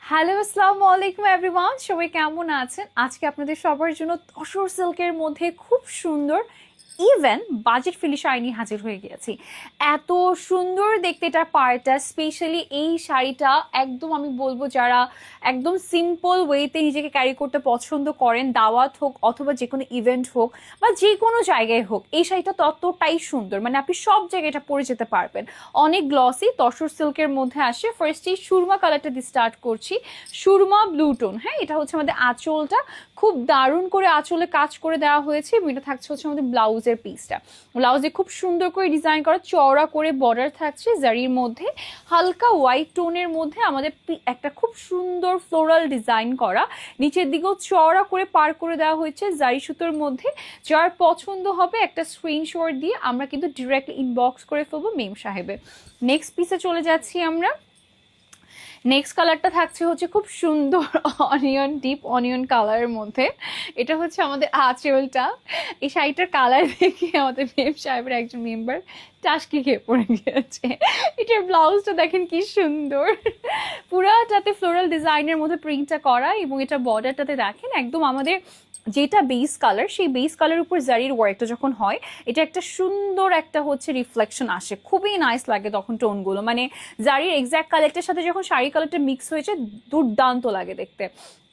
Hello, আসসালামু আলাইকুম everyone. সবাই কেমন আছেন? আজকে আপনাদের সবার জন্য তসর সিল্কের মধ্যে খুব সুন্দর ইভেন বাজেট ফিলি শাড়ি নিয়ে হাজির হয়ে গিয়েছি। এত সুন্দর দেখতে এটা পাড়টা, স্পেশালি এই শাড়িটা একদম আমি বলবো যারা একদম সিম্পল ওয়েতে নিজেকে ক্যারি করতে পছন্দ করেন, দাওয়াত হোক অথবা যে কোনো ইভেন্ট হোক বা যে কোনো জায়গায় হোক, এই শাড়িটা ততটাই সুন্দর। মানে আপনি সব জায়গায় এটা পরে যেতে পারবেন। অনেক গ্লসি তসর সিল্কের মধ্যে আসে। ফার্স্টেই সুরমা কালারটা দিয়ে স্টার্ট করছি, সুরমা ব্লু টোন। হ্যাঁ, এটা হচ্ছে আমাদের আঁচলটা, খুব দারুণ করে আঁচলে কাজ করে দেওয়া হয়েছে এবং এটা থাকছে হচ্ছে আমাদের ব্লাউজের পিসটা। ব্লাউজে খুব সুন্দর করে ডিজাইন করা, চওড়া করে বর্ডার থাকছে জারির মধ্যে, হালকা হোয়াইট টোনের মধ্যে আমাদের একটা খুব সুন্দর ফ্লোরাল ডিজাইন করা, নিচের দিকেও চওড়া করে পার করে দেওয়া হয়েছে জারি সুতোর মধ্যে। যার পছন্দ হবে একটা স্ক্রিনশট দিয়ে আমরা কিন্তু ডিরেক্ট ইনবক্স করে ফেলবো মেম সাহেবে। নেক্সট পিসে চলে যাচ্ছি আমরা। নেক্সট কালারটা থাকছে হচ্ছে খুব সুন্দর অনিয়ন, ডিপ অনিয়ন কালারের মধ্যে। এটা হচ্ছে আমাদের আঁচলটা। এই শাড়িটার কালার দেখে আমাদের মেম সাহেবের একজন মেম্বার টাসকি খেয়ে পড়ে গিয়েছে। এটার ব্লাউজটা দেখেন কি সুন্দর, পুরাটাতে ফ্লোরাল ডিজাইনের মধ্যে প্রিন্টটা করা এবং এটা বর্ডারটাতে দেখেন একদম আমাদের যেটা বেস কালার, সেই বেস কালার উপর জারির ওয়ার্কটা যখন হয়, এটা একটা সুন্দর একটা হচ্ছে রিফ্লেকশন আসে, খুবই নাইস লাগে তখন টোনগুলো। মানে জারির এক্স্যাক্ট কালারটার সাথে যখন শাড়ি কালারটা মিক্স হয়েছে, দুর্দান্ত লাগে দেখতে।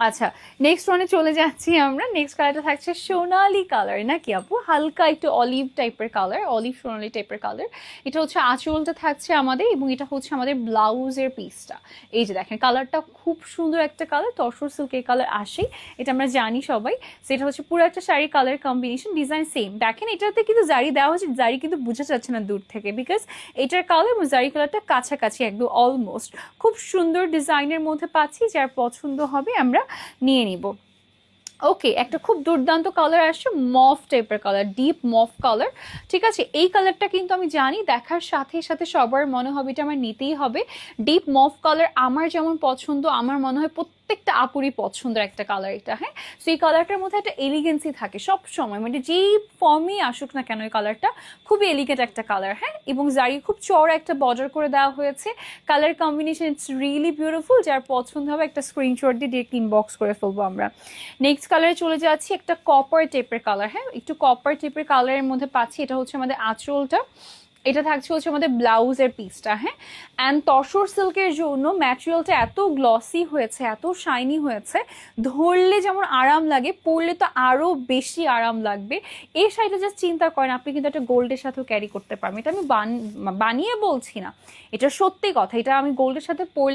আচ্ছা, নেক্সট ওয়ানে চলে যাচ্ছি আমরা। নেক্সট কালারটা থাকছে সোনালি কালার, নাকি আপু? হালকা একটু অলিভ টাইপের কালার, অলিভ সোনালি টাইপের কালার। এটা হচ্ছে আঁচলটা থাকছে আমাদের এবং এটা হচ্ছে আমাদের ব্লাউজের পিসটা। এই যে দেখেন কালারটা খুব সুন্দর একটা কালার, তসর সিল্কের কালার আসেই, এটা আমরা জানি সবাই। সেটা হচ্ছে পুরো একটা sari colour combination, design same. দেখেন এটাতে কিন্তু জারি দেওয়া হচ্ছে, জারি কিন্তু বোঝা যাচ্ছে না দূর থেকে, বিকজ এটার কালার এবং জারি কালারটা কাছাকাছি একদম অলমোস্ট। খুব সুন্দর ডিজাইনের মধ্যে পাচ্ছি, যার পছন্দ হবে আমরা নিয়ে নিব। ওকে, একটা খুব দুর্দান্ত কালার আসছে, মফ টাইপের কালার, ডিপ মফ কালার। ঠিক আছে, এই কালারটা কিন্তু আমি জানি দেখার সাথে সাথে সবার মনে হবে এটা আমার নিতেই হবে। ডিপ মফ কালার আমার যেমন পছন্দ, আমার মনে হয় প্রত্যেকটা আপুরই পছন্দের একটা কালার এটা। হ্যাঁ, সো এই কালারটার মধ্যে একটা এলিগেন্সি থাকে সব সময়, মানে যেই ফর্মই আসুক না কেন এই কালারটা খুবই এলিগেন্ট একটা কালার। হ্যাঁ, এবং জারি খুব চওড়া একটা বর্ডার করে দেওয়া হয়েছে, colour combination it's really beautiful. যার পছন্দ হবে একটা স্ক্রিনশট দিয়ে ডিরেক্ট ইনবক্স করে ফেলবো আমরা। নেক্সট কালারে চলে যাচ্ছি, একটা কপার টাইপের কালার। হ্যাঁ, একটু কপার টাইপের কালারের মধ্যে পাচ্ছি। এটা হচ্ছে আমাদের আঁচলটা, এটা থাকছে হচ্ছে আমাদের ব্লাউজের পিসটা। হ্যাঁ, অ্যান্ড তসর সিল্কের জন্য ম্যাটেরিয়ালটা এত গ্লসি হয়েছে, এত শাইনি হয়েছে, ধরলে যেমন আরাম লাগে, পরলে তো আরও বেশি আরাম লাগবে। এই শাড়িটা জাস্ট চিন্তা করেন, আপনি কিন্তু একটা গোল্ডের সাথেও ক্যারি করতে পারবেন। এটা আমি বানিয়ে বলছি না, এটা সত্যি কথা। এটা আমি গোল্ডের সাথে পরলে